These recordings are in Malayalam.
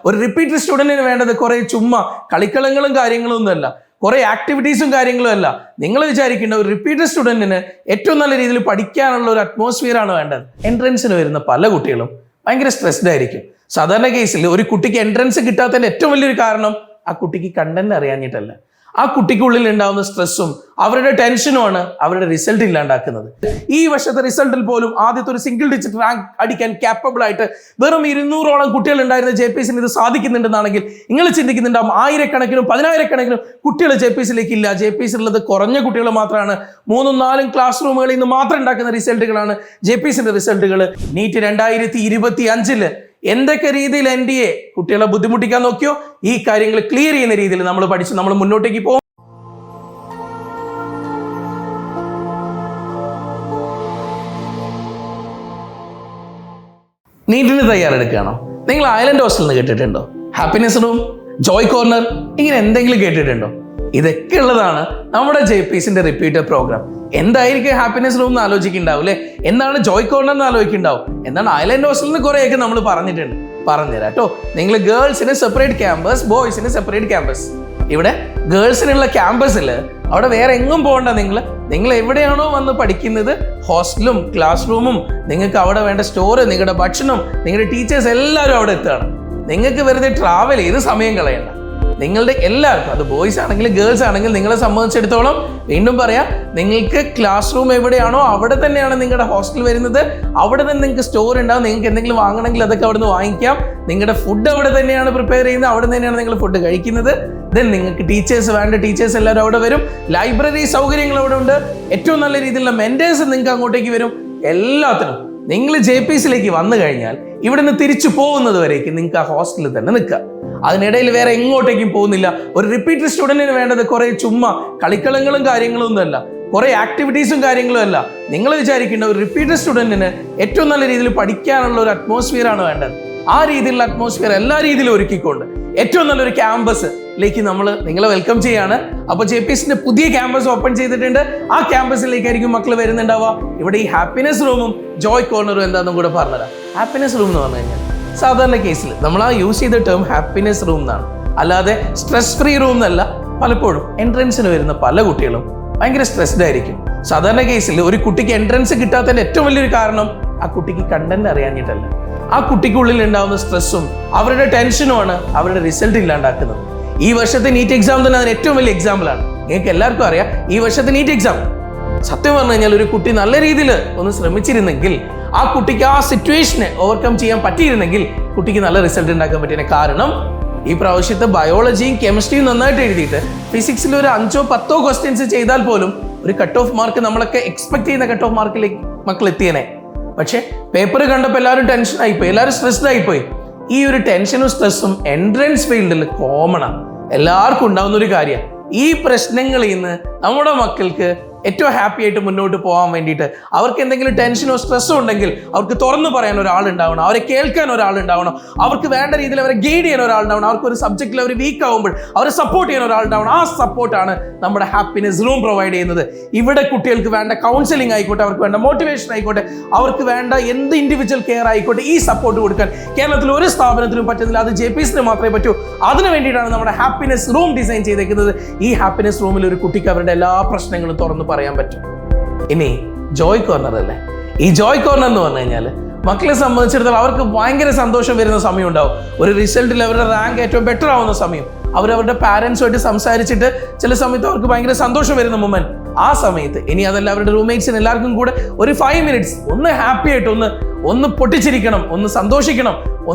ഒരു റിപ്പീറ്റർ സ്റ്റുഡന്റിന് വേണ്ടത് കുറെ ചുമ്മാ കളിക്കളങ്ങളും കാര്യങ്ങളും ഒന്നുമല്ല, കുറെ ആക്ടിവിറ്റീസും കാര്യങ്ങളും അല്ല. നിങ്ങൾ വിചാരിക്കേണ്ട ഒരു റിപ്പീറ്റർ സ്റ്റുഡന്റിന് ഏറ്റവും നല്ല രീതിയിൽ പഠിക്കാനുള്ള ഒരു അറ്റ്മോസ്ഫിയർ ആണ് വേണ്ടത്. എൻട്രൻസിന് വരുന്ന പല കുട്ടികളും ഭയങ്കര സ്ട്രെസ്ഡ് ആയിരിക്കും. സാധാരണ കേസിൽ ഒരു കുട്ടിക്ക് എൻട്രൻസ് കിട്ടാത്തതിന്റെ ഏറ്റവും വലിയൊരു കാരണം ആ കുട്ടിക്ക് കണ്ടന്റ് അറിയാഞ്ഞിട്ടല്ല, ആ കുട്ടിക്കുള്ളിൽ ഉണ്ടാവുന്ന സ്ട്രെസ്സും അവരുടെ ടെൻഷനുമാണ് അവരുടെ റിസൾട്ട് ഇല്ലാണ്ടാക്കുന്നത്. ഈ വർഷത്തെ റിസൾട്ടിൽ പോലും ആദ്യത്തെ ഒരു സിംഗിൾ ഡിജിറ്റ് റാങ്ക് അടിക്കാൻ ക്യാപ്പബിൾ ആയിട്ട് വെറും 200ഓളം കുട്ടികൾ ഉണ്ടായിരുന്ന JPSന് ഇത് സാധിക്കുന്നുണ്ടെന്നാണെങ്കിൽ നിങ്ങൾ ചിന്തിക്കുന്നുണ്ടാവും ആയിരക്കണക്കിനും 10,000-കണക്കിനും കുട്ടികൾ JPSലേക്ക് ഇല്ല. JPS ഉള്ളത് കുറഞ്ഞ കുട്ടികൾ മാത്രമാണ്. 3-4 ക്ലാസ് റൂമുകളിൽ നിന്ന് മാത്രം ഉണ്ടാക്കുന്ന റിസൾട്ടുകളാണ് JPSന്റെ റിസൾട്ടുകൾ. നീറ്റ് 2025 എന്തൊക്കെ രീതിയിൽ NDA കുട്ടികളെ ബുദ്ധിമുട്ടിക്കാൻ നോക്കിയോ, ഈ കാര്യങ്ങൾ ക്ലിയർ ചെയ്യുന്ന രീതിയിൽ നമ്മൾ പഠിച്ച് നമ്മൾ മുന്നോട്ടേക്ക് പോകും. നീറ്റിന് തയ്യാറെടുക്കുകയാണോ? നിങ്ങൾ ഐലൻഡ് ഹോസ്റ്റൽ എന്ന് കേട്ടിട്ടുണ്ടോ? ഹാപ്പിനെസ് റൂം, ജോയ് കോർണർ, ഇങ്ങനെ എന്തെങ്കിലും കേട്ടിട്ടുണ്ടോ? ഇതൊക്കെ ഉള്ളതാണ് നമ്മുടെ JPSന്റെ റിപ്പീറ്റർ പ്രോഗ്രാം. എന്തായിരിക്കും ഹാപ്പിനെസ് റൂം എന്ന് ആലോചിക്കുന്നുണ്ടാവും അല്ലേ? എന്താണ് ജോയ് കോർണർ എന്ന് ആലോചിക്കുന്നുണ്ടാവും. എന്താണ് ഐലൻഡ് ഹോസ്റ്റലിന് കുറേയൊക്കെ നമ്മൾ പറഞ്ഞിട്ടുണ്ട്. പറഞ്ഞുതരാം കേട്ടോ. നിങ്ങൾ ഗേൾസിന് സെപ്പറേറ്റ് ക്യാമ്പസ്, ബോയ്സിന് സെപ്പറേറ്റ് ക്യാമ്പസ്. ഇവിടെ ഗേൾസിനുള്ള ക്യാമ്പസിൽ അവിടെ വേറെ എങ്ങും പോകണ്ട. നിങ്ങൾ എവിടെയാണോ വന്ന് പഠിക്കുന്നത് ഹോസ്റ്റലും ക്ലാസ് റൂമും, നിങ്ങൾക്ക് അവിടെ വേണ്ട സ്റ്റോറ്, നിങ്ങളുടെ ഭക്ഷണം, നിങ്ങളുടെ ടീച്ചേഴ്സ് എല്ലാവരും അവിടെ എത്തുകയാണ്. നിങ്ങൾക്ക് വെറുതെ ട്രാവൽ ചെയ്ത് സമയം കളയണ്ട. നിങ്ങളുടെ എല്ലാവർക്കും, അത് ബോയ്സ് ആണെങ്കിലും ഗേൾസ് ആണെങ്കിലും, നിങ്ങളെ സംബന്ധിച്ചിടത്തോളം വീണ്ടും പറയാം, നിങ്ങൾക്ക് ക്ലാസ് റൂം എവിടെയാണോ അവിടെ തന്നെയാണ് നിങ്ങളുടെ ഹോസ്റ്റൽ വരുന്നത്. അവിടെ തന്നെ നിങ്ങൾക്ക് സ്റ്റോർ ഉണ്ടാവും. നിങ്ങൾക്ക് എന്തെങ്കിലും വാങ്ങണമെങ്കിൽ അതൊക്കെ അവിടെ നിന്ന് വാങ്ങിക്കാം. നിങ്ങളുടെ ഫുഡ് അവിടെ തന്നെയാണ് പ്രിപ്പയർ ചെയ്യുന്നത്. അവിടെ തന്നെയാണ് നിങ്ങൾ ഫുഡ് കഴിക്കുന്നത്. ദെൻ നിങ്ങൾക്ക് ടീച്ചേഴ്സ് വേണ്ട ടീച്ചേഴ്സ് എല്ലാവരും അവിടെ വരും. ലൈബ്രറി സൗകര്യങ്ങൾ അവിടെ ഉണ്ട്. ഏറ്റവും നല്ല രീതിയിലുള്ള മെന്റേഴ്സ് നിങ്ങൾക്ക് അങ്ങോട്ടേക്ക് വരും. എല്ലാത്തിനും നിങ്ങൾ JPSലേക്ക് വന്നു കഴിഞ്ഞാൽ ഇവിടുന്ന് തിരിച്ചു പോകുന്നത് വരേക്ക് നിങ്ങൾക്ക് ആ ഹോസ്റ്റലിൽ തന്നെ നിൽക്കുക. അതിനിടയിൽ വേറെ എങ്ങോട്ടേക്കും പോകുന്നില്ല. ഒരു റിപ്പീറ്റർ സ്റ്റുഡന്റിന് വേണ്ടത് കുറെ ചുമ്മാ കളിക്കളങ്ങളും കാര്യങ്ങളും ഒന്നുമല്ല, കുറെ ആക്ടിവിറ്റീസും കാര്യങ്ങളും അല്ല. നിങ്ങൾ വിചാരിക്കേണ്ട ഒരു റിപ്പീറ്റർ സ്റ്റുഡന്റിന് ഏറ്റവും നല്ല രീതിയിൽ പഠിക്കാനുള്ള ഒരു അറ്റ്മോസ്ഫിയർ ആണ് വേണ്ടത്. ആ രീതിയിലുള്ള അറ്റ്മോസ്ഫിയർ എല്ലാ രീതിയിലും ഒരുക്കിക്കൊണ്ട് ഏറ്റവും നല്ലൊരു ക്യാമ്പസിലേക്ക് നിങ്ങളെ വെൽക്കം ചെയ്യാണ്. അപ്പോൾ JPSന്റെ പുതിയ ക്യാമ്പസ് ഓപ്പൺ ചെയ്തിട്ടുണ്ട്. ആ ക്യാമ്പസിലേക്കായിരിക്കും മക്കൾ വരുന്നുണ്ടാവുക. ഇവിടെ ഈ ഹാപ്പിനെസ് റൂമും ജോയ് കോർണറും എന്താണെന്നും കൂടെ പറഞ്ഞുതരാം. ഹാപ്പിനെസ് റൂം എന്ന് പറഞ്ഞു കഴിഞ്ഞാൽ സാധാരണ കേസിൽ നമ്മൾ ആ യൂസ് ചെയ്ത ടേം ഹാപ്പിനെസ് റൂം എന്നാണ്, അല്ലാതെ സ്ട്രെസ് ഫ്രീ റൂം എന്നല്ല. പലപ്പോഴും എൻട്രൻസിന് വരുന്ന പല കുട്ടികളും ഭയങ്കര സ്ട്രെസ്ഡ് ആയിരിക്കും. സാധാരണ കേസിൽ ഒരു കുട്ടിക്ക് എൻട്രൻസ് കിട്ടാത്തതിന്റെ ഏറ്റവും വലിയൊരു കാരണം ആ കുട്ടിക്ക് കണ്ടന്റ് അറിയാഞ്ഞിട്ടല്ല, ആ കുട്ടിക്കുള്ളിൽ ഉണ്ടാവുന്ന സ്ട്രെസ്സും അവരുടെ ടെൻഷനുമാണ് അവരുടെ റിസൾട്ട് ഇല്ലാണ്ടാക്കുന്നത്. ഈ വർഷത്തെ നീറ്റ് എക്സാം തന്നെ അതിന് ഏറ്റവും വലിയ എക്സാമ്പിളാണ്. നിങ്ങൾക്ക് എല്ലാവർക്കും അറിയാം ഈ വർഷത്തെ നീറ്റ് എക്സാം സത്യം പറഞ്ഞു കഴിഞ്ഞാൽ ഒരു കുട്ടി നല്ല രീതിയിൽ ഒന്ന് ശ്രമിച്ചിരുന്നെങ്കിൽ, ആ കുട്ടിക്ക് ആ സിറ്റുവേഷനെ ഓവർകം ചെയ്യാൻ പറ്റിയിരുന്നെങ്കിൽ കുട്ടിക്ക് നല്ല റിസൾട്ട് ഉണ്ടാക്കാൻ പറ്റിയ കാരണം ഈ പ്രാവശ്യത്തെ ബയോളജിയും കെമിസ്ട്രിയും നന്നായിട്ട് എഴുതിയിട്ട് ഫിസിക്സിൽ ഒരു 5-10 ക്വസ്റ്റ്യൻസ് ചെയ്താൽ പോലും ഒരു കട്ട് ഓഫ് മാർക്ക് നമ്മളൊക്കെ എക്സ്പെക്ട് ചെയ്യുന്ന കട്ട് ഓഫ് മാർക്കിലേക്ക് മക്കൾ എത്തിയനെ. പക്ഷെ പേപ്പർ കണ്ടപ്പോൾ എല്ലാവരും ടെൻഷൻ ആയിപ്പോയി, എല്ലാവരും സ്ട്രെസ്ഡ് ആയിപ്പോയി. ഈ ഒരു ടെൻഷനും സ്ട്രെസ്സും എൻട്രൻസ് ഫീൽഡിൽ കോമണാണ്, എല്ലാവർക്കും ഉണ്ടാവുന്ന ഒരു കാര്യമാണ്. ഈ പ്രശ്നങ്ങളിൽ നിന്ന് നമ്മുടെ മക്കൾക്ക് ഏറ്റവും ഹാപ്പി ആയിട്ട് മുന്നോട്ട് പോകാൻ വേണ്ടിയിട്ട് അവർക്ക് എന്തെങ്കിലും ടെൻഷനോ സ്ട്രെസ്സോ ഉണ്ടെങ്കിൽ അവർക്ക് തുറന്നു പറയാൻ ഒരാളുണ്ടാവണം, അവരെ കേൾക്കാൻ ഒരാളുണ്ടാവണം, അവർക്ക് വേണ്ട രീതിയിൽ അവരെ ഗൈഡ് ചെയ്യാൻ ഒരാളുണ്ടാവണം, അവർക്ക് ഒരു സബ്ജക്റ്റിൽ അവർ വീക്ക് ആകുമ്പോൾ അവരെ സപ്പോർട്ട് ചെയ്യാൻ ഒരാളുണ്ടാവണം. ആ സപ്പോർട്ടാണ് നമ്മുടെ ഹാപ്പിനെസ് റൂം പ്രൊവൈഡ് ചെയ്യുന്നത്. ഇവിടെ കുട്ടികൾക്ക് വേണ്ട കൗൺസിലിംഗ് ആയിക്കോട്ടെ, അവർക്ക് വേണ്ട മോട്ടിവേഷൻ ആയിക്കോട്ടെ, അവർക്ക് വേണ്ട എന്ത് ഇൻഡിവിജ്വൽ കെയർ ആയിക്കോട്ടെ, ഈ സപ്പോർട്ട് കൊടുക്കാൻ കേരളത്തിൽ ഒരു സ്ഥാപനത്തിനും പറ്റുന്നില്ല. അത് JPSന് മാത്രമേ പറ്റൂ. അതിനു വേണ്ടിയിട്ടാണ് നമ്മുടെ ഹാപ്പിനെസ് റൂം ഡിസൈൻ ചെയ്തേക്കുന്നത്. ഈ ഹാപ്പിനെസ് റൂമിൽ ഒരു കുട്ടിക്ക് അവരുടെ എല്ലാ പ്രശ്നങ്ങളും തുറന്നു പറയാൻ പറ്റും. ഇനി ജോയ് കോർണർ അല്ലേ? ഈ ജോയ് കോർണർ എന്ന് പറഞ്ഞു കഴിഞ്ഞാൽ മക്കളെ സംബന്ധിച്ചിടത്തോളം അവർക്ക് ഭയങ്കര സന്തോഷം വരുന്ന സമയം ഉണ്ടാവും. ഒരു റിസൾട്ടിൽ അവരുടെ റാങ്ക് ഏറ്റവും ബെറ്റർ ആവുന്ന സമയം, അവരവരുടെ പാരൻസുമായിട്ട് സംസാരിച്ചിട്ട് ചില സമയത്ത് അവർക്ക് ഭയങ്കര സന്തോഷം വരുന്ന മൊമെന്റ്. ആ സമയത്ത് ഇനി അതല്ല അവരുടെ റൂംമേറ്റ്സിന് എല്ലാവർക്കും കൂടെ ഒരു 5 മിനിറ്റ്സ് ഒന്ന് ഹാപ്പി ആയിട്ട് ഒന്ന് പൊട്ടിച്ചിരിക്കണം, ഒന്ന് സന്തോഷിക്കണം,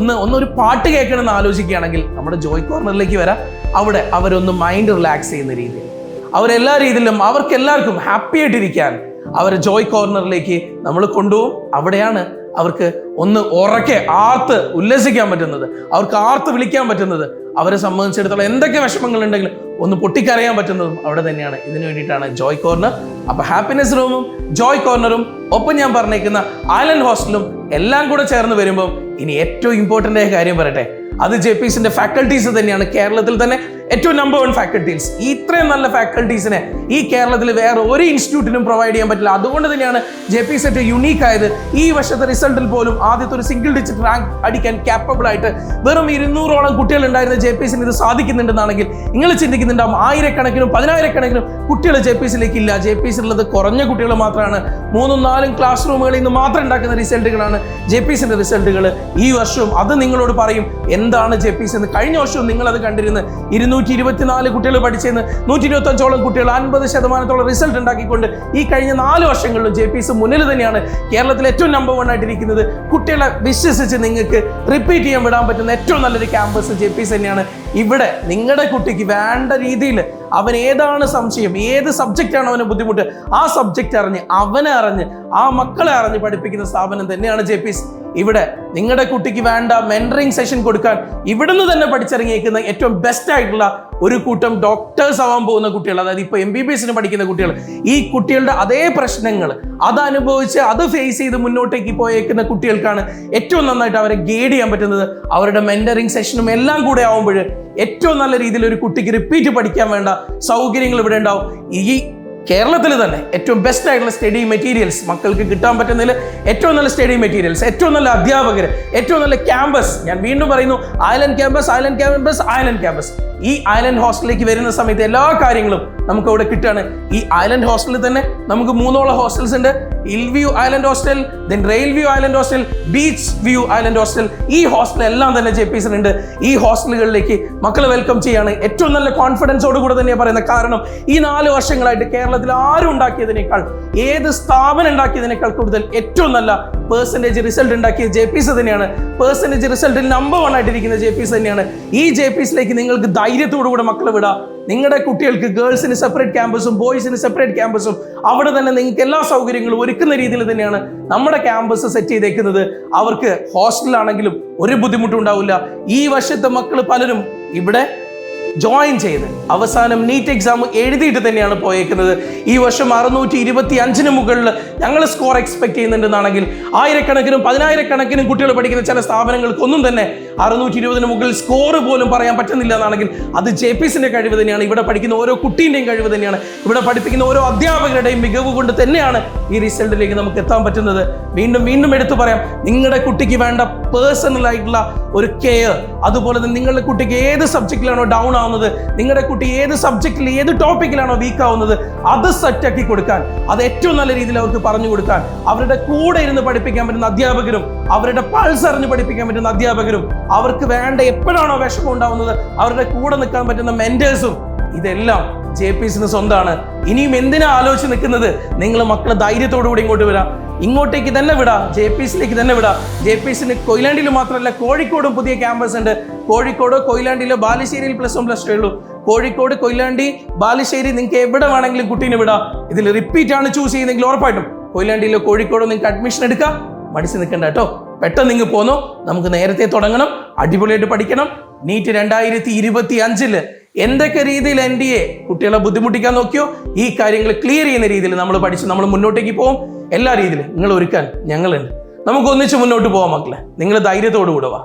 ഒരു പാട്ട് കേൾക്കണം എന്ന് ആലോചിക്കുകയാണെങ്കിൽ നമ്മുടെ ജോയ് കോർണറിലേക്ക് വരാം. അവിടെ അവരൊന്ന് മൈൻഡ് റിലാക്സ് ചെയ്യുന്ന രീതിയിൽ അവരെല്ലാ രീതിയിലും അവർക്ക് എല്ലാവർക്കും ഹാപ്പി ആയിട്ടിരിക്കാൻ അവർ ജോയ് കോർണറിലേക്ക് നമ്മൾ കൊണ്ടുപോകും. അവിടെയാണ് അവർക്ക് ഒന്ന് ഉറക്കെ ആർത്ത് ഉല്ലസിക്കാൻ പറ്റുന്നത്, അവർക്ക് ആർത്ത് വിളിക്കാൻ പറ്റുന്നത്, അവരെ സംബന്ധിച്ചിടത്തോളം എന്തൊക്കെ വിഷമങ്ങൾ ഉണ്ടെങ്കിലും ഒന്ന് പൊട്ടിക്കരയാൻ പറ്റുന്നതും അവിടെ തന്നെയാണ്. ഇതിനു വേണ്ടിയിട്ടാണ് ജോയ് കോർണർ. അപ്പൊ ഹാപ്പിനെസ് റൂമും ജോയ് കോർണറും ഒപ്പം ഞാൻ പറഞ്ഞേക്കുന്ന ഐലൻഡ് ഹോസ്റ്റലും എല്ലാം കൂടെ ചേർന്ന് വരുമ്പോൾ ഇനി ഏറ്റവും ഇമ്പോർട്ടൻ്റ് ആയ കാര്യം പറയട്ടെ, അത് JPSന്റെ ഫാക്കൽറ്റീസ് തന്നെയാണ്. കേരളത്തിൽ തന്നെ ഏറ്റവും നമ്പർ 1 ഫാക്കൽറ്റീസ്. ഇത്രയും നല്ല ഫാക്കൽറ്റീസിനെ ഈ കേരളത്തിൽ വേറെ ഒരു ഇൻസ്റ്റിറ്റ്യൂട്ടിനും പ്രൊവൈഡ് ചെയ്യാൻ പറ്റില്ല. അതുകൊണ്ട് തന്നെയാണ് JPS ഏറ്റവും യുണീക്ക് ആയത്. ഈ വർഷത്തെ റിസൾട്ടിൽ പോലും ആദ്യത്തെ ഒരു സിംഗിൾ ഡിജിറ്റ് റാങ്ക് അടിക്കാൻ ക്യാപ്പബിൾ ആയിട്ട് വെറും 200ഓളം കുട്ടികൾ ഉണ്ടായിരുന്ന JPSന് ഇത് സാധിക്കുന്നുണ്ടെന്നാണെങ്കിൽ നിങ്ങൾ ചിന്തിക്കുന്നുണ്ടാവും, ആയിരക്കണക്കിനും 10,000-കണക്കിനും കുട്ടികൾ JPSലേക്ക് ഇല്ല. JPS ഉള്ളത് കുറഞ്ഞ കുട്ടികൾ മാത്രമാണ്. 3-4 ക്ലാസ് റൂമുകളിൽ നിന്ന് മാത്രം ഉണ്ടാക്കുന്ന റിസൾട്ടുകളാണ് JPSന്റെ റിസൾട്ടുകൾ. ഈ വർഷവും അത് നിങ്ങളോട് പറയും എന്താണ് JPS എന്ന്. കഴിഞ്ഞ വർഷവും നിങ്ങൾ അത് കണ്ടിരുന്നു. 224 കുട്ടികൾ പഠിച്ചെന്ന് 125ഓളം കുട്ടികൾ 50% റിസൾട്ട് ഉണ്ടാക്കിക്കൊണ്ട് ഈ കഴിഞ്ഞ 4 വർഷങ്ങളിലും JPS മുന്നിൽ തന്നെയാണ്. കേരളത്തിൽ ഏറ്റവും നമ്പർ 1 ആയിട്ടിരിക്കുന്നത്. കുട്ടികളെ വിശ്വസിച്ച് നിങ്ങൾക്ക് റിപ്പീറ്റ് ചെയ്യാൻ വിടാൻ പറ്റുന്ന ഏറ്റവും നല്ലൊരു ക്യാമ്പസ് JPS തന്നെയാണ്. ഇവിടെ നിങ്ങളുടെ കുട്ടിക്ക് വേണ്ട രീതിയിൽ അവൻ ഏതാണ് സംശയം, ഏത് സബ്ജക്റ്റാണ് അവന് ബുദ്ധിമുട്ട്, ആ സബ്ജക്റ്റ് അറിഞ്ഞ് അവനെ അറിഞ്ഞ് ആ മക്കളെ അറിഞ്ഞ് പഠിപ്പിക്കുന്ന സ്ഥാപനം തന്നെയാണ് JPS. ഇവിടെ നിങ്ങളുടെ കുട്ടിക്ക് വേണ്ട മെന്ററിംഗ് സെഷൻ കൊടുക്കാൻ ഇവിടുന്ന് തന്നെ പഠിച്ചിറങ്ങിയിരിക്കുന്ന ഏറ്റവും ബെസ്റ്റ് ആയിട്ടുള്ള ഒരു കൂട്ടം ഡോക്ടേഴ്സ് ആവാൻ പോകുന്ന കുട്ടികൾ, അതായത് ഇപ്പോൾ MBBSന് പഠിക്കുന്ന കുട്ടികൾ, ഈ കുട്ടികളുടെ അതേ പ്രശ്നങ്ങൾ അത് അനുഭവിച്ച് അത് ഫേസ് ചെയ്ത് മുന്നോട്ടേക്ക് പോയേക്കുന്ന കുട്ടികൾക്കാണ് ഏറ്റവും നന്നായിട്ട് അവരെ ഗൈഡ് ചെയ്യാൻ പറ്റുന്നത്. അവരുടെ മെന്ററിംഗ് സെഷനും എല്ലാം കൂടെ ആവുമ്പോൾ ഏറ്റവും നല്ല രീതിയിൽ ഒരു കുട്ടിക്ക് റിപ്പീറ്റ് പഠിക്കാൻ വേണ്ട സൗകര്യങ്ങൾ ഇവിടെ ഉണ്ടാവും. ഈ കേരളത്തിൽ തന്നെ ഏറ്റവും ബെസ്റ്റ് ആയിട്ടുള്ള സ്റ്റഡി മെറ്റീരിയൽസ് മക്കൾക്ക് കിട്ടാൻ പറ്റുന്നതിൽ ഏറ്റവും നല്ല സ്റ്റഡി മെറ്റീരിയൽസ്, ഏറ്റവും നല്ല അധ്യാപകർ, ഏറ്റവും നല്ല ക്യാമ്പസ്. ഞാൻ വീണ്ടും പറയുന്നു, ഐലൻഡ് ക്യാമ്പസ്. ഈ ഐലൻഡ് ഹോസ്റ്റലിലേക്ക് വരുന്ന സമയത്ത് എല്ലാ കാര്യങ്ങളും നമുക്ക് അവിടെ കിട്ടുകയാണ്. ഈ ഐലൻഡ് ഹോസ്റ്റലിൽ തന്നെ നമുക്ക് 3 ഹോസ്റ്റൽസ് ഉണ്ട്. Hill view island hostel, then rail view island hostel, beach view island hostel. ഈ ഹോസ്റ്റൽ എല്ലാം തന്നെ JPSനുണ്ട്. ഈ ഹോസ്റ്റലുകളിലേക്ക് മക്കളെ വെൽക്കം ചെയ്യാണ്. ഏറ്റവും നല്ല കോൺഫിഡൻസോട് കൂടെ തന്നെയാണ് പറയുന്നത്. കാരണം ഈ 4 വർഷങ്ങളായിട്ട് കേരളത്തിൽ ആരും ഉണ്ടാക്കിയതിനേക്കാൾ, ഏത് സ്ഥാപനം ഉണ്ടാക്കിയതിനേക്കാൾ കൂടുതൽ ഏറ്റവും നല്ല പെർസെൻറ്റേജ് റിസൾട്ട് ഉണ്ടാക്കിയത് JPS തന്നെയാണ്. പെർസെൻറ്റേജ് റിസൾട്ടിൽ നമ്പർ 1 ആയിട്ടിരിക്കുന്ന JPS തന്നെയാണ്. ഈ JPSലേക്ക് നിങ്ങൾക്ക് ധൈര്യത്തോടു കൂടെ മക്കളെ വിടാം. നിങ്ങളുടെ കുട്ടികൾക്ക് ഗേൾസിന് സെപ്പറേറ്റ് ക്യാമ്പസും ബോയ്സിന് സെപ്പറേറ്റ് ക്യാമ്പസും അവിടെ തന്നെ നിങ്ങൾക്ക് എല്ലാ സൗകര്യങ്ങളും ഒരുക്കുന്ന രീതിയിൽ തന്നെയാണ് നമ്മുടെ ക്യാമ്പസ് സെറ്റ് ചെയ്തേക്കുന്നത്. അവർക്ക് ഹോസ്റ്റലാണെങ്കിലും ഒരു ബുദ്ധിമുട്ടും ഉണ്ടാവില്ല. ഈ വർഷത്തെ മക്കൾ പലരും ഇവിടെ ജോയിൻ ചെയ്ത് അവസാനം നീറ്റ് എക്സാം എഴുതിയിട്ട് തന്നെയാണ് പോയേക്കുന്നത്. ഈ വർഷം 625-ന് മുകളിൽ ഞങ്ങൾ സ്കോർ എക്സ്പെക്ട് ചെയ്യുന്നുണ്ടെന്നാണെങ്കിൽ 1000-കണക്കിനും 10,000-കണക്കിനും കുട്ടികൾ പഠിക്കുന്ന ചില സ്ഥാപനങ്ങൾക്കൊന്നും തന്നെ 620-ന് മുകളിൽ സ്കോർ പോലും പറയാൻ പറ്റുന്നില്ല എന്നാണെങ്കിൽ അത് JPSന്റെ കഴിവ് തന്നെയാണ്. ഇവിടെ പഠിക്കുന്ന ഓരോ കുട്ടീൻ്റെയും കഴിവ് തന്നെയാണ്. ഇവിടെ പഠിപ്പിക്കുന്ന ഓരോ അധ്യാപകരുടെയും മികവ് കൊണ്ട് തന്നെയാണ് ഈ റിസൾട്ടിലേക്ക് നമുക്ക് എത്താൻ പറ്റുന്നത്. വീണ്ടും എടുത്തു പറയാം, നിങ്ങളുടെ കുട്ടിക്ക് വേണ്ട പേഴ്സണൽ ആയിട്ടുള്ള ഒരു കെയർ, അതുപോലെ തന്നെ നിങ്ങളുടെ കുട്ടിക്ക് ഏത് സബ്ജക്റ്റിലാണോ ഡൗൺ ആവുന്നത്, നിങ്ങളുടെ കുട്ടി ഏത് സബ്ജക്റ്റിൽ ഏത് ടോപ്പിക്കിലാണോ വീക്ക് ആവുന്നത്, അത് സെറ്റാക്കി കൊടുക്കാൻ, അത് ഏറ്റവും നല്ല രീതിയിൽ അവർക്ക് പറഞ്ഞു കൊടുക്കാൻ, അവരുടെ കൂടെ ഇരുന്ന് പഠിപ്പിക്കാൻ പറ്റുന്ന അധ്യാപകരും, അവരുടെ പൾസ് അറിഞ്ഞ് പഠിപ്പിക്കാൻ പറ്റുന്ന അധ്യാപകരും, അവർക്ക് വേണ്ട എപ്പോഴാണോ വിഷമം ഉണ്ടാവുന്നത് അവരുടെ കൂടെ നിൽക്കാൻ പറ്റുന്ന മെന്റേഴ്സും, ഇതെല്ലാം JPSന് സ്വന്തമാണ്. ഇനിയും എന്തിനാ ആലോചിച്ച് നിൽക്കുന്നത്? നിങ്ങൾ മക്കളെ ധൈര്യത്തോടു കൂടി ഇങ്ങോട്ട് വരാം. ഇങ്ങോട്ടേക്ക് തന്നെ വിടാം, JPSലേക്ക് തന്നെ വിടാം. JPSന് കൊയിലാണ്ടിയിൽ മാത്രമല്ല കോഴിക്കോടും പുതിയ ക്യാമ്പസ് ഉണ്ട്. കോഴിക്കോട്, കൊയിലാണ്ടിയിലോ ബാലുശ്ശേരിയിൽ +1+2 ഉള്ളൂ. കോഴിക്കോട്, കൊയിലാണ്ടി, ബാലുശ്ശേരി നിങ്ങൾക്ക് എവിടെ വേണമെങ്കിലും കുട്ടീനെ വിടാം. ഇതിൽ റിപ്പീറ്റ് ആണ് ചൂസ് ചെയ്യുന്നതെങ്കിൽ ഉറപ്പായിട്ടും കൊയിലാണ്ടിയിലോ കോഴിക്കോടോ നിങ്ങൾക്ക് അഡ്മിഷൻ എടുക്കാം. മടിച്ച് നിൽക്കണ്ട കേട്ടോ. പെട്ടെന്ന് നിങ്ങൾ പോന്നോ. നമുക്ക് നേരത്തെ തുടങ്ങണം, അടിപൊളിയായിട്ട് പഠിക്കണം. നീറ്റ് 2025 എന്തൊക്കെ രീതിയിൽ NDA കുട്ടികളെ ബുദ്ധിമുട്ടിക്കാൻ നോക്കിയോ, ഈ കാര്യങ്ങൾ ക്ലിയർ ചെയ്യുന്ന രീതിയിൽ നമ്മൾ പഠിച്ച് നമ്മൾ മുന്നോട്ടേക്ക് പോകും. എല്ലാ രീതിയിലും നിങ്ങൾ ഒരുക്കാൻ ഞങ്ങളുണ്ട്. നമുക്ക് ഒന്നിച്ച് മുന്നോട്ട് പോവാം മക്കളെ. നിങ്ങൾ ധൈര്യത്തോടു കൂടെ വാ.